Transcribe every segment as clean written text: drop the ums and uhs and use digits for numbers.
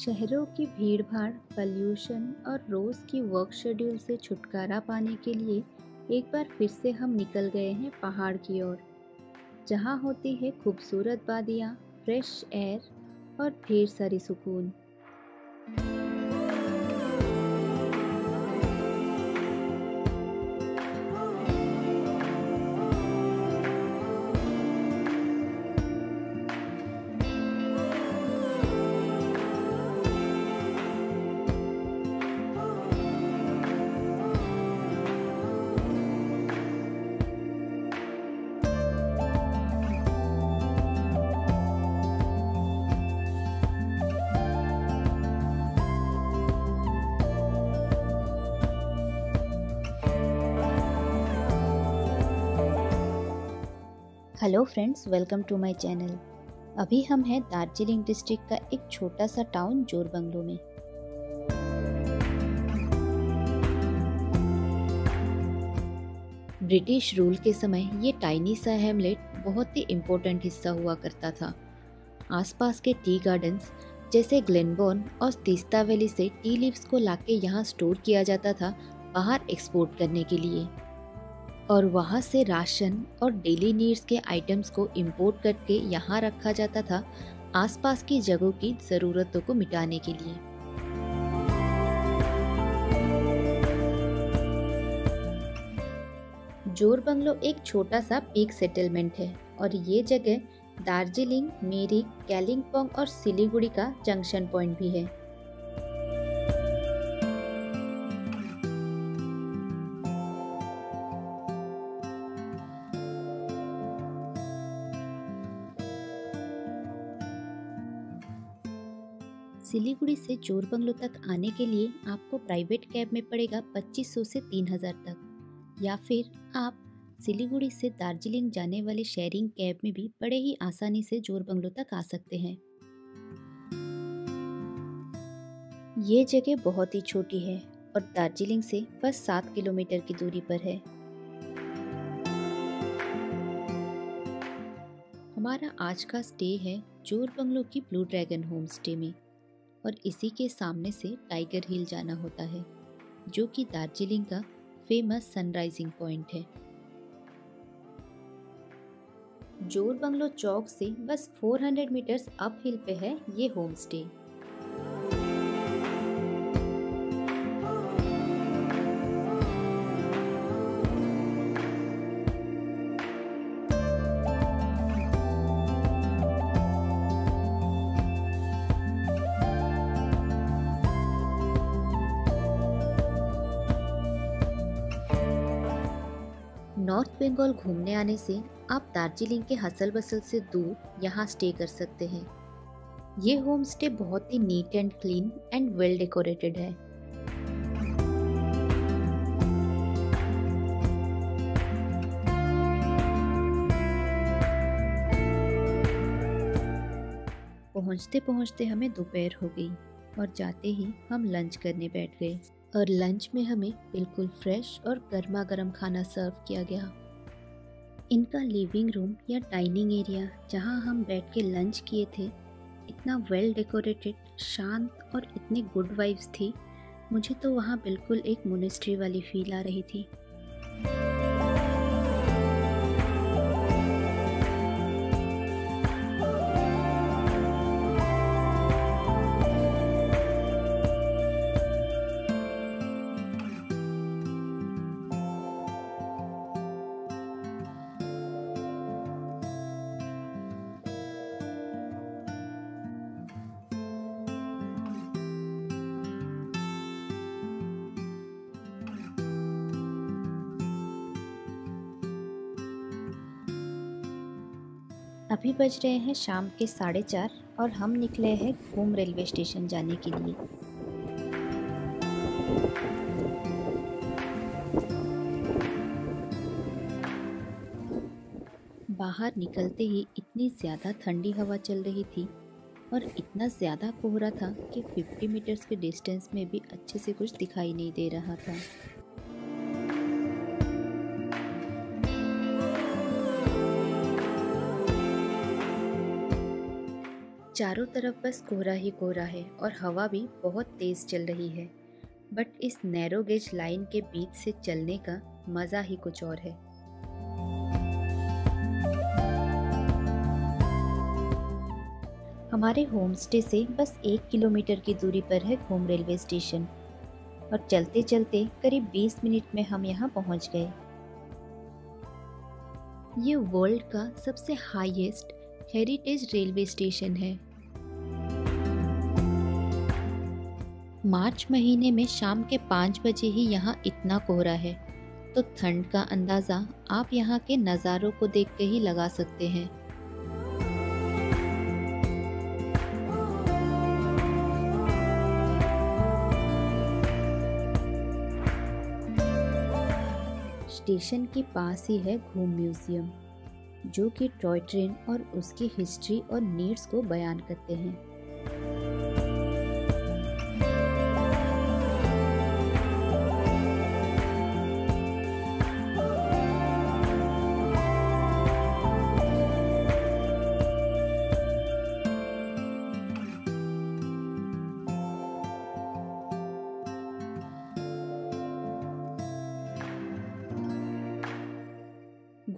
शहरों की भीड़-भाड़, पॉल्यूशन और रोज़ की वर्क शेड्यूल से छुटकारा पाने के लिए एक बार फिर से हम निकल गए हैं पहाड़ की ओर, जहाँ होती है खूबसूरत वादियाँ, फ्रेश एयर और ढेर सारी सुकून। Hello friends, welcome to my channel. अभी हम हैं दार्जिलिंग डिस्ट्रिक्ट का एक छोटा सा टाउन जोरबंगलो में। ब्रिटिश रूल के समय ये टाइनी सा हैमलेट बहुत ही इम्पोर्टेंट हिस्सा हुआ करता था। आसपास के टी गार्डन्स जैसे ग्लेनबोर्न और तीस्ता वैली से टी लीव्स को लाके यहाँ स्टोर किया जाता था बाहर एक्सपोर्ट करने के लिए, और वहाँ से राशन और डेली नीड्स के आइटम्स को इंपोर्ट करके यहाँ रखा जाता था आसपास की जगहों की ज़रूरतों को मिटाने के लिए। जोरबंगलो एक छोटा सा पीक सेटलमेंट है और ये जगह दार्जिलिंग, मिरिक, कालिम्पोंग और सिलीगुड़ी का जंक्शन पॉइंट भी है। सिलीगुड़ी से जोरबंगलो तक आने के लिए आपको प्राइवेट कैब में पड़ेगा 2500 से 3000 तक, या फिर आप सिलीगुड़ी से दार्जिलिंग जाने वाले शेयरिंग कैब में भी बड़े ही आसानी से जोरबंगलो तक आ सकते हैं। ये जगह बहुत ही छोटी है और दार्जिलिंग से बस 7 किलोमीटर की दूरी पर है। हमारा आज का स्टे है जोरबंगलो की ब्लू ड्रैगन होम स्टे में, और इसी के सामने से टाइगर हिल जाना होता है, जो कि दार्जिलिंग का फेमस सनराइजिंग पॉइंट है। जोरबंगलो चौक से बस 400 मीटर्स अप हिल पे है ये होम स्टे। नॉर्थ बंगाल घूमने आने से आप दार्जिलिंग के हसल बसल से दूर यहाँ स्टे कर सकते हैं। ये होम स्टे बहुत ही neat and clean and well decorated है। पहुँचते पहुँचते हमें दोपहर हो गई और जाते ही हम लंच करने बैठ गए, और लंच में हमें बिल्कुल फ्रेश और गर्मा गर्म खाना सर्व किया गया। इनका लिविंग रूम या डाइनिंग एरिया जहां हम बैठ के लंच किए थे, इतना वेल डेकोरेटेड, शांत और इतनी गुड वाइब्स थी, मुझे तो वहां बिल्कुल एक मोनेस्ट्री वाली फील आ रही थी। अभी बज रहे हैं शाम के 4:30 और हम निकले हैं घूम रेलवे स्टेशन जाने के लिए। बाहर निकलते ही इतनी ज़्यादा ठंडी हवा चल रही थी और इतना ज़्यादा कोहरा था कि 50 मीटर्स के डिस्टेंस में भी अच्छे से कुछ दिखाई नहीं दे रहा था। चारों तरफ बस कोहरा ही कोहरा है और हवा भी बहुत तेज चल रही है। बट इस नैरो गेज लाइन के बीच से चलने का मज़ा ही कुछ और है। हमारे होम स्टे से बस 1 किलोमीटर की दूरी पर है घूम रेलवे स्टेशन और चलते चलते करीब 20 मिनट में हम यहाँ पहुँच गए। ये वर्ल्ड का सबसे हाईएस्ट हेरिटेज रेलवे स्टेशन है। मार्च महीने में शाम के 5 बजे ही यहाँ इतना कोहरा है, तो ठंड का अंदाज़ा आप यहाँ के नज़ारों को देख के ही लगा सकते हैं। स्टेशन के पास ही है घूम म्यूजियम, जो कि टॉय ट्रेन और उसकी हिस्ट्री और नीड्स को बयान करते हैं।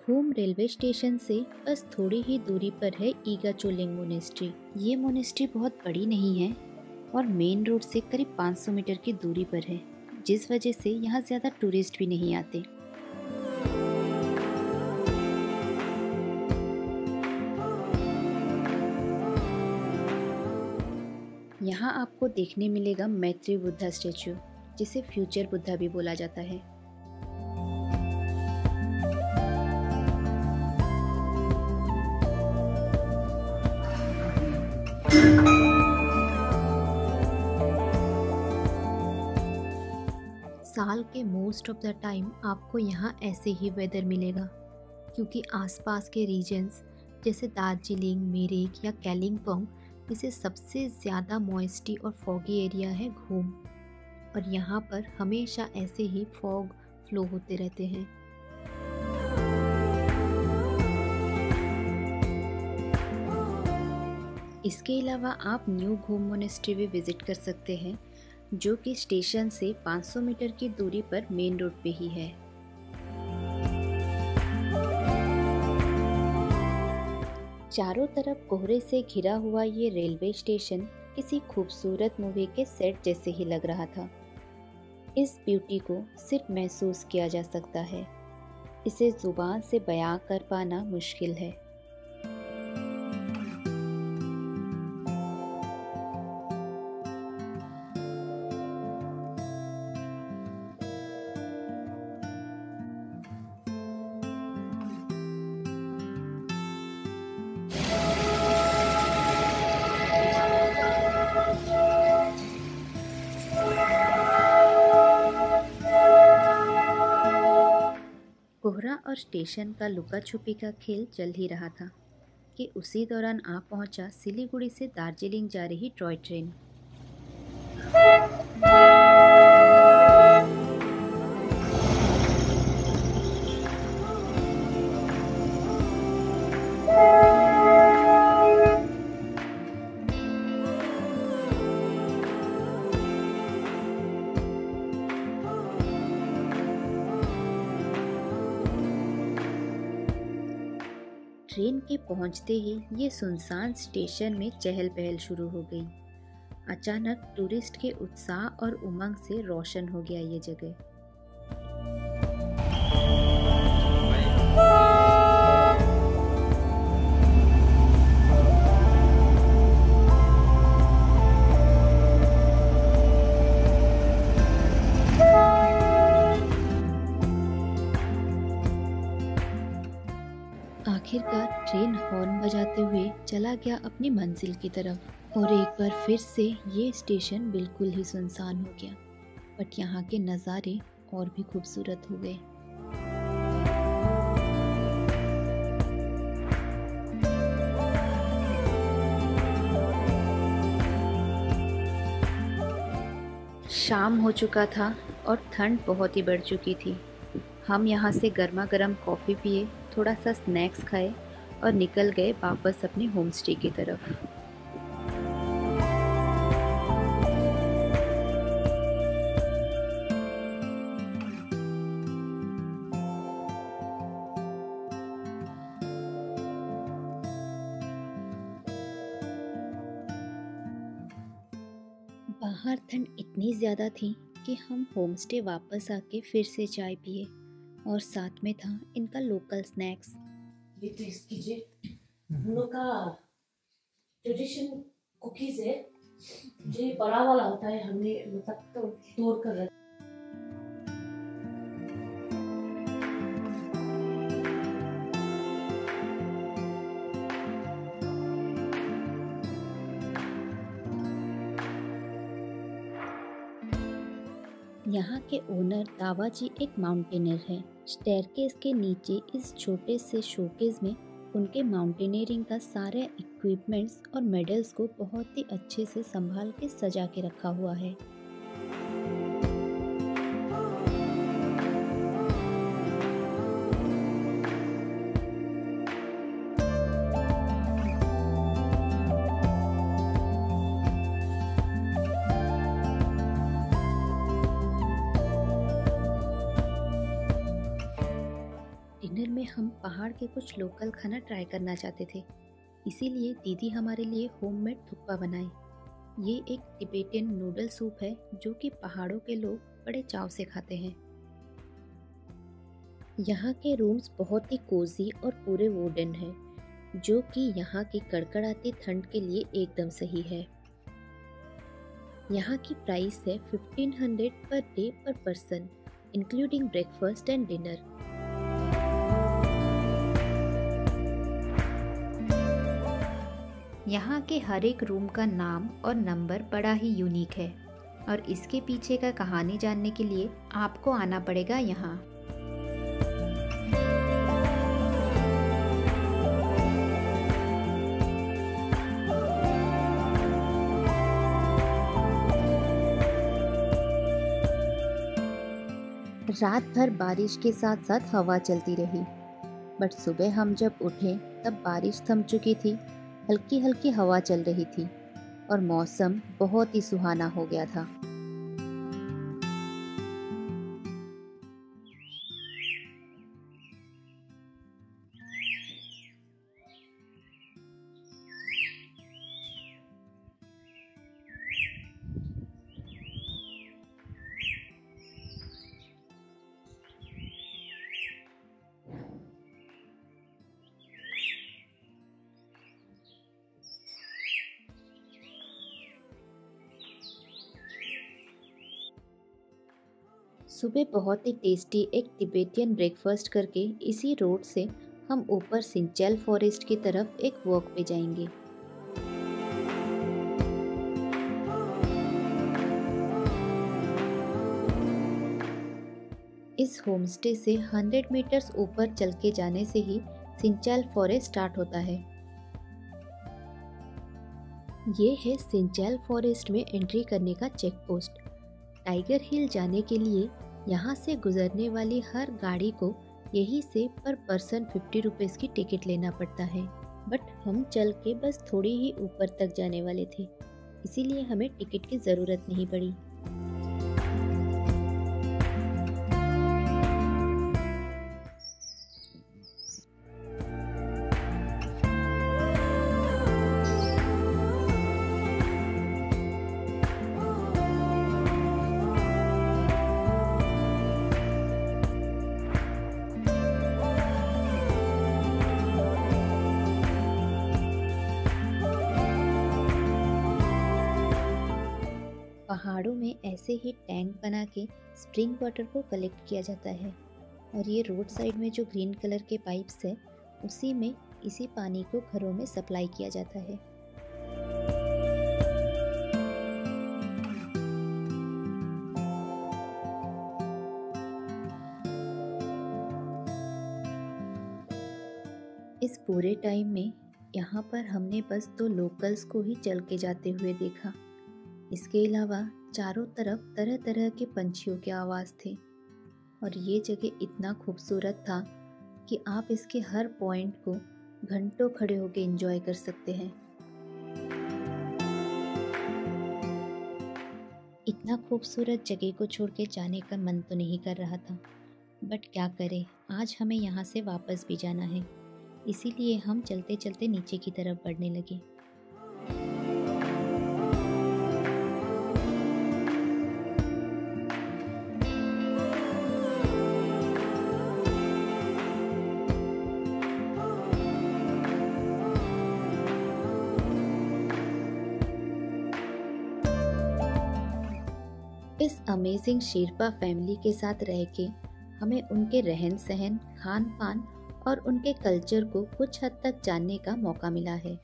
घूम रेलवे स्टेशन से बस थोड़ी ही दूरी पर है ईगाचोलिंग मोनेस्ट्री। ये मोनेस्ट्री बहुत बड़ी नहीं है और मेन रोड से करीब 500 मीटर की दूरी पर है, जिस वजह से यहाँ ज़्यादा टूरिस्ट भी नहीं आते। यहाँ आपको देखने मिलेगा मैत्री बुद्धा स्टैचू, जिसे फ्यूचर बुद्धा भी बोला जाता है। साल के मोस्ट ऑफ द टाइम आपको यहाँ ऐसे ही वेदर मिलेगा, क्योंकि आसपास के रीजन्स जैसे दार्जिलिंग, मेरिक या कालिम्पोंग इसे सबसे ज़्यादा मॉइस्टी और फॉगी एरिया है घूम, और यहाँ पर हमेशा ऐसे ही फॉग फ्लो होते रहते हैं। इसके अलावा आप न्यू घूम मोनेस्ट्री भी विज़िट कर सकते हैं, जो कि स्टेशन से 500 मीटर की दूरी पर मेन रोड पे ही है। चारों तरफ कोहरे से घिरा हुआ ये रेलवे स्टेशन किसी खूबसूरत मूवी के सेट जैसे ही लग रहा था। इस ब्यूटी को सिर्फ महसूस किया जा सकता है, इसे ज़ुबान से बयां कर पाना मुश्किल है। कोहरा और स्टेशन का लुका छुपी का खेल चल ही रहा था कि उसी दौरान आ पहुंचा सिलीगुड़ी से दार्जिलिंग जा रही टॉय ट्रेन। ट्रेन के पहुंचते ही ये सुनसान स्टेशन में चहल पहल शुरू हो गई। अचानक टूरिस्ट के उत्साह और उमंग से रोशन हो गया ये जगह। आखिरकार ट्रेन हॉर्न बजाते हुए चला गया अपनी मंजिल की तरफ और एक बार फिर से ये स्टेशन बिल्कुल ही सुनसान हो गया, बट यहाँ के नज़ारे और भी खूबसूरत हो गए। शाम हो चुका था और ठंड बहुत ही बढ़ चुकी थी। हम यहाँ से गर्मा गर्म कॉफ़ी पिए, थोड़ा सा स्नैक्स खाए और निकल गए वापस अपने होम स्टे की तरफ। बाहर ठंड इतनी ज़्यादा थी कि हम होमस्टे वापस आके फिर से चाय पिए और साथ में था इनका लोकल स्नैक्स। ये टेस्ट कीजिए, हम लोग का ट्रेडिशन कुकीज है। जो बड़ा वाला होता है हमने मतलब तोड़ कर रखा। यहाँ के ओनर दावा जी एक माउंटेनर हैं। स्टेयरकेस के नीचे इस छोटे से शोकेस में उनके माउंटेनियरिंग का सारे इक्विपमेंट्स और मेडल्स को बहुत ही अच्छे से संभाल के सजा के रखा हुआ है। डिनर में हम पहाड़ के कुछ लोकल खाना ट्राई करना चाहते थे, इसीलिए दीदी हमारे लिए होममेड थुक्पा बनाई। ये एक तिबेटियन नूडल सूप है जो कि पहाड़ों के लोग बड़े चाव से खाते हैं। यहाँ के रूम्स बहुत ही कोजी और पूरे वुडन हैं, जो कि यहाँ की कड़कड़ाती ठंड के लिए एकदम सही है। यहाँ की प्राइस है 1500 पर डे पर person, including breakfast and dinner. यहाँ के हर एक रूम का नाम और नंबर बड़ा ही यूनिक है और इसके पीछे का कहानी जानने के लिए आपको आना पड़ेगा यहाँ। रात भर बारिश के साथ साथ हवा चलती रही, बट सुबह हम जब उठे तब बारिश थम चुकी थी। हल्की हल्की हवा चल रही थी और मौसम बहुत ही सुहाना हो गया था। सुबह बहुत ही टेस्टी एक तिबेटियन ब्रेकफास्ट करके इसी रोड से हम ऊपर सिंचेल फॉरेस्ट की तरफ एक वॉक पे जाएंगे। इस होमस्टे से 100 मीटर्स ऊपर चल के जाने से ही सिंचेल फॉरेस्ट स्टार्ट होता है। ये है सिंचेल फॉरेस्ट में एंट्री करने का चेक पोस्ट। टाइगर हिल जाने के लिए यहाँ से गुजरने वाली हर गाड़ी को यहीं से पर पर्सन 50 रुपीज़ की टिकट लेना पड़ता है, बट हम चल के बस थोड़ी ही ऊपर तक जाने वाले थे, इसीलिए हमें टिकट की ज़रूरत नहीं पड़ी। पहाड़ों में ऐसे ही टैंक बना के स्प्रिंग वाटर को कलेक्ट किया जाता है और ये रोड साइड में जो ग्रीन कलर के पाइप्स है उसी में इसी पानी को घरों में सप्लाई किया जाता है। इस पूरे टाइम में यहाँ पर हमने बस 2 लोकल्स को ही चल के जाते हुए देखा। इसके अलावा चारों तरफ तरह तरह के पंछियों की आवाज़ थे और ये जगह इतना खूबसूरत था कि आप इसके हर पॉइंट को घंटों खड़े होकर एंजॉय कर सकते हैं। इतना खूबसूरत जगह को छोड़ के जाने का मन तो नहीं कर रहा था, बट क्या करें, आज हमें यहाँ से वापस भी जाना है, इसीलिए हम चलते चलते नीचे की तरफ बढ़ने लगे। इस अमेजिंग शेरपा फैमिली के साथ रह के हमें उनके रहन सहन, खान पान और उनके कल्चर को कुछ हद तक जानने का मौका मिला है।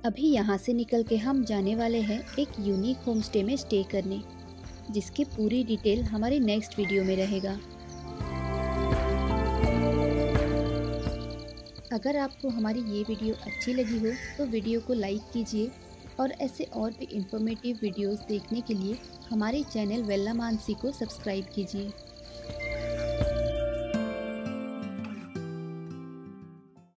अभी यहाँ से निकल के हम जाने वाले हैं एक यूनिक होम स्टे में स्टे करने, जिसकी पूरी डिटेल हमारी नेक्स्ट वीडियो में रहेगा। अगर आपको हमारी ये वीडियो अच्छी लगी हो तो वीडियो को लाइक कीजिए और ऐसे और भी इंफॉर्मेटिव वीडियोस देखने के लिए हमारे चैनल वेल्ला मानसी को सब्सक्राइब कीजिए।